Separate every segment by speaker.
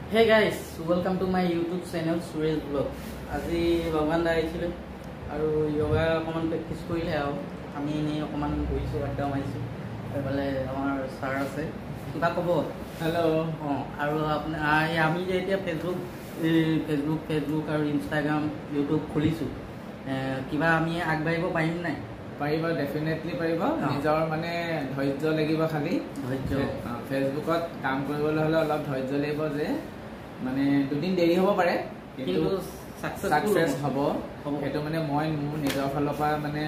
Speaker 1: Hey guys, welcome to my YouTube channel Suresh Vlog. আজি ভগৱান দা আহিছিলে আৰু যোগা অকণমান প্ৰেক্টিছ কৰিলে আৰু আমি এনেই অকণমান বহিছোঁ আড্ডা মাৰিছোঁ এইফালে আমাৰ ছাৰ আছে কিবা ক'ব
Speaker 2: হেল্ল'
Speaker 1: আৰু আপোনাৰ আমি যে এতিয়া ফেচবুক আৰু ইনষ্টাগ্ৰাম ইউটিউব খুলিছোঁ কিবা আমি আগবাঢ়িব পাৰিম নাই
Speaker 2: পাৰিব ডেফিনেটলি পাৰিব নিজৰ মানে ধৈৰ্য লাগিব খালি
Speaker 1: ধৈৰ্য
Speaker 2: ফেচবুকত কাম কৰিবলৈ হ'লে অলপ ধৈৰ্য লাগিব যে মানে দুদিন দেৰি হ'ব পাৰে কিন্তু সাকসেস হ'ব সেইটো মানে মই মোৰ নিজৰ ফালৰ পৰা মানে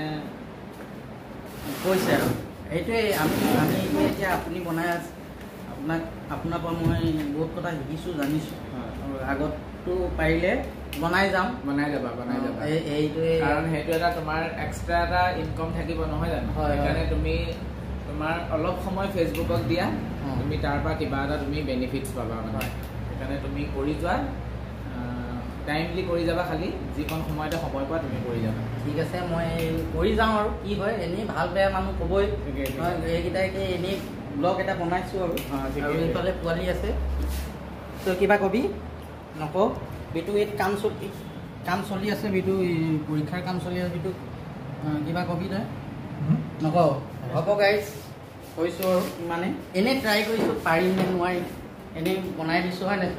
Speaker 1: কৈছে আৰু এইটোৱে আমি এতিয়া আপুনি বনাই আছে আপোনাৰ পৰা মই বহুত কথা শিকিছোঁ জানিছোঁ আৰু আগতো পাৰিলে বনাই যাবা এইটোৱে
Speaker 2: কাৰণ সেইটো এটা তোমাৰ এক্সট্ৰা এটা ইনকম থাকিব নহয় জানো সেইকাৰণে তুমি তোমাৰ অলপ সময় ফেচবুকক দিয়া তুমি তাৰ পৰা কিবা এটা তুমি বেনিফিটছ পাবা মানে সেইকাৰণে তুমি কৰি যোৱা টাইমলি কৰি যাবা খালি যিকোনো সময়তে সময় পোৱা তুমি কৰি যাবা
Speaker 1: ঠিক আছে মই কৰি যাওঁ আৰু কি হয় এনেই ভাল বেয়া মানুহ ক'বই এইকেইটাকে এনেই ব্লগ এটা বনাইছোঁ আৰু এইফালে পোৱালি আছে তই কিবা কবি নকওঁ বিটু এইত কাম চলি আছে বিটু পৰীক্ষাৰ কাম চলি আছে বিটু কিবা কবি তই নকওঁ হ'ব গাইজ কৈছোঁ আৰু মানে এনেই ট্ৰাই কৰিছোঁ পাৰিম নে নোৱাৰিম এনেই বনাই দিছোঁ হয় নাই